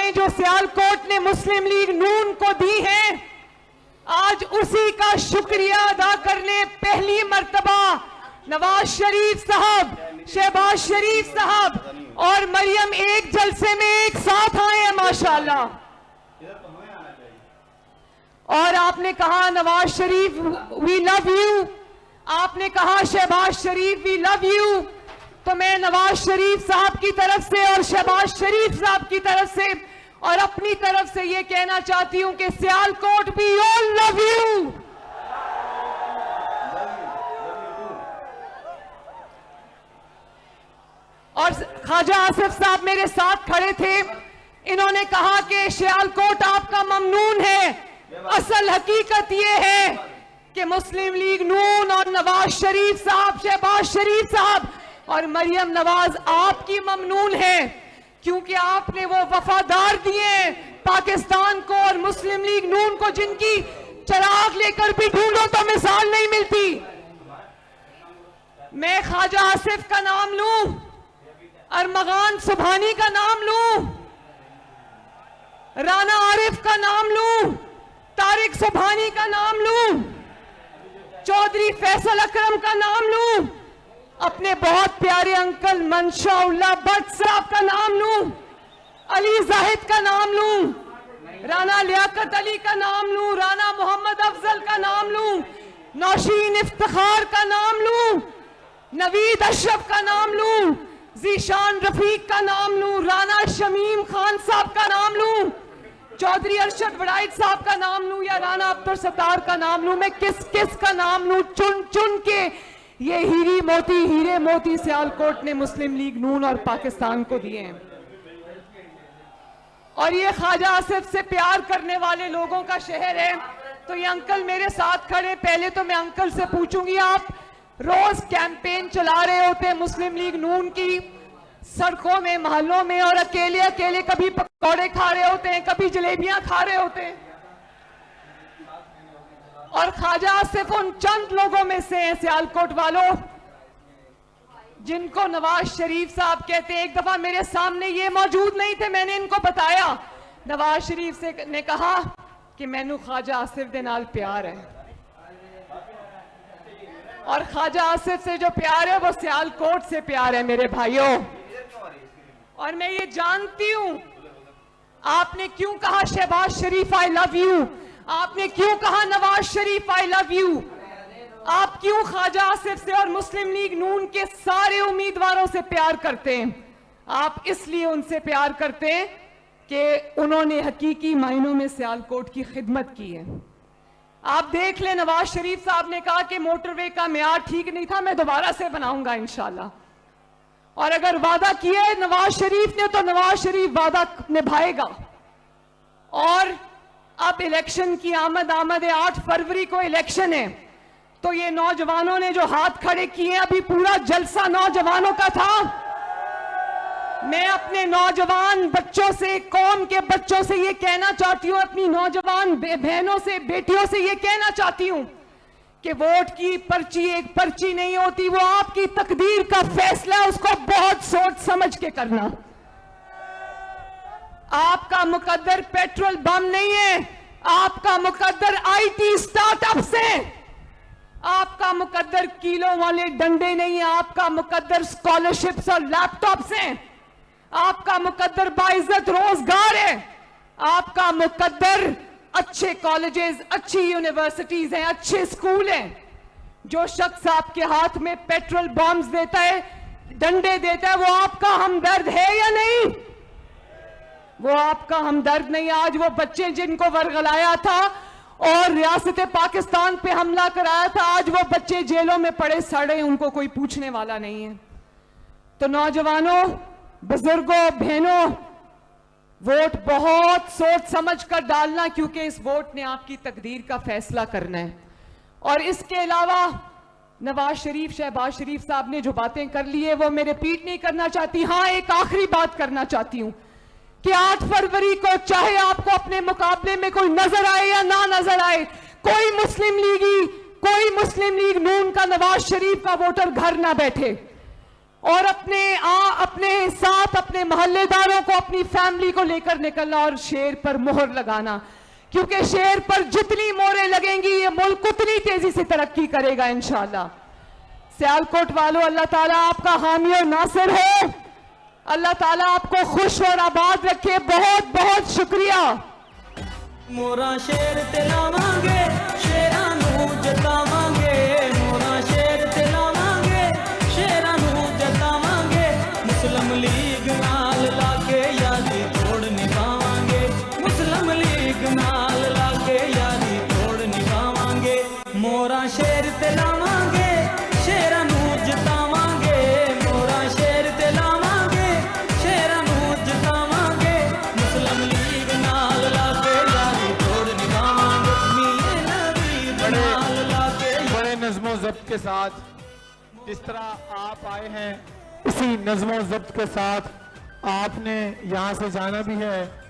दुआएं जो सियालकोट ने मुस्लिम लीग नून को दी हैं, आज उसी का शुक्रिया अदा करने पहली मर्तबा नवाज शरीफ साहब, शहबाज शरीफ साहब और मरियम एक जलसे में एक साथ आए हैं माशाल्लाह। और आपने कहा Nawaz Sharif we love you, आपने कहा शहबाज शरीफ वी लव यू, तो मैं नवाज शरीफ साहब की तरफ से और शहबाज शरीफ साहब की तरफ से और अपनी तरफ से ये कहना चाहती हूं कि Sialkot we all love you. और ख्वाजा आसिफ साहब मेरे साथ खड़े थे, इन्होंने कहा कि सियालकोट आपका ममनून है। असल हकीकत यह है कि मुस्लिम लीग नून और नवाज शरीफ साहब, शहबाज शरीफ साहब और मरियम नवाज आपकी ममनून है, क्योंकि आपने वो वफादार दिए पाकिस्तान को और मुस्लिम लीग नून को, जिनकी चिराग लेकर भी ढूंढो तो मिसाल नहीं मिलती। मैं ख्वाजा आसिफ का नाम लूं, अरमगान सुबहानी का नाम लूं, राना आरिफ का नाम लूं, तारिक सुबहानी का नाम लूं, चौधरी फैसल अकरम का नाम लूं, अपने बहुत प्यारे अंकल मंशाउल्लाह भट्ट साहब का नाम लूं, अली जाहिद का नाम लूं, राना लियाकत अली का नाम लूं, राना मोहम्मद अफजल का नाम लूं, नौशीन इफ्तिखार का नाम लूं, नवीद अशरफ का नाम लूं, जीशान रफीक का नाम लूं, राना शमीम खान साहब का नाम लूं, चौधरी अरशद वड़ाइद साहब का नाम लूं या राना अब्दुल सत्तार का नाम लूं, मैं किस किस का नाम लूं? चुन चुन के ये हीरे मोती सियालकोट ने मुस्लिम लीग नून और पाकिस्तान को दिए हैं। और ये ख्वाजा आसिफ से प्यार करने वाले लोगों का शहर है। तो ये अंकल मेरे साथ खड़े, पहले तो मैं अंकल से पूछूंगी, आप रोज कैंपेन चला रहे होते हैं मुस्लिम लीग नून की, सड़कों में, मोहल्लों में, और अकेले अकेले कभी पकौड़े खा रहे होते हैं, कभी जलेबियां खा रहे होते हैं, और ख्वाजा आसिफ उन चंद लोगों में से हैं सियालकोट वालों जिनको नवाज शरीफ साहब कहते हैं। एक दफा मेरे सामने ये मौजूद नहीं थे, मैंने इनको बताया, नवाज शरीफ से ने कहा कि मैनू ख्वाजा आसिफ दे नाल प्यार है, और ख्वाजा आसिफ से जो प्यार है वो सियालकोट से प्यार है मेरे भाइयों। और मैं ये जानती हूं आपने क्यों कहा शहबाज शरीफ आई लव यू, आपने क्यों कहा Nawaz Sharif I love you, आप क्यों ख्वाजा आसिफ से और मुस्लिम लीग नून के सारे उम्मीदवारों से प्यार करते हैं? आप इसलिए उनसे प्यार करते हैं कि उन्होंने हकीकी मायनों में सियालकोट की खिदमत की है। आप देख लें, नवाज शरीफ साहब ने कहा कि मोटरवे का मेयार ठीक नहीं था, मैं दोबारा से बनाऊंगा इंशाल्लाह। और अगर वादा किया है नवाज शरीफ ने तो नवाज शरीफ वादा निभाएगा। और अब इलेक्शन की आमद है, 8 फरवरी को इलेक्शन है, तो ये नौजवानों ने जो हाथ खड़े किए, अभी पूरा जलसा नौजवानों का था। मैं अपने नौजवान बच्चों से, कौम के बच्चों से ये कहना चाहती हूँ, अपनी नौजवान बहनों से, बेटियों से ये कहना चाहती हूँ कि वोट की पर्ची एक पर्ची नहीं होती, वो आपकी तकदीर का फैसला, उसको बहुत सोच समझ के करना। आपका मुकद्दर पेट्रोल बम नहीं है, आपका मुकद्दर आईटी स्टार्टअप से, आपका मुकद्दर किलो वाले डंडे नहीं है, आपका मुकद्दर स्कॉलरशिप्स और लैपटॉप से, आपका मुकद्दर बाइज्जत रोजगार है, आपका मुकद्दर अच्छे कॉलेजेस, अच्छी यूनिवर्सिटीज हैं, अच्छे स्कूल हैं। जो शख्स आपके हाथ में पेट्रोल बॉम्ब्स देता है, डंडे देता है, वो आपका हमदर्द है या नहीं? वो आपका हमदर्द नहीं। आज वो बच्चे जिनको वर्गलाया था और रियासत पाकिस्तान पे हमला कराया था, आज वो बच्चे जेलों में पड़े सड़े, उनको कोई पूछने वाला नहीं है। तो नौजवानों, बुजुर्गों, बहनों, वोट बहुत सोच समझ कर डालना, क्योंकि इस वोट ने आपकी तकदीर का फैसला करना है। और इसके अलावा नवाज शरीफ, शहबाज शरीफ साहब ने जो बातें कर ली है वो मैं रिपीट नहीं करना चाहती। हाँ, एक आखिरी बात करना चाहती हूं कि 8 फरवरी को चाहे आपको अपने मुकाबले में कोई नजर आए या ना नजर आए, कोई मुस्लिम लीग नून का नवाज शरीफ का वोटर घर ना बैठे और अपने अपने साथ अपने मोहल्लेदारों को, अपनी फैमिली को लेकर निकलना और शेर पर मोहर लगाना, क्योंकि शेर पर जितनी मोहरें लगेंगी ये मुल्क उतनी तेजी से तरक्की करेगा इंशाअल्लाह। सियालकोट वालों, अल्लाह ताला आपका हामी और नासिर है। अल्लाह ताला आपको खुश और आबाद रखे। बहुत बहुत शुक्रिया। मोरा शेर ते लावांगे, शेरां नूं जतावांगे। मोरा शेर ते लावांगे, शेरां नूं जतावांगे। मुस्लिम लीग नाल लाके यारी तोड़ निभावांगे। मुस्लिम लीग नाल लाके यारी तोड़ निभावांगे। मोरा शेर ते लावांगे, शेरां नूं जतावांगे। मोरा शेर ते लावांगे, शेरां नूं जतावांगे। मुस्लिम लीग नाल लाके यारी तोड़ निभावांगे। मीर नबी नाल लाके बड़े नज़्मो ज़ब्त के साथ जिस तरह आप आए हैं, इसी नज़्मो ज़ब्त के साथ आपने यहाँ से जाना भी है।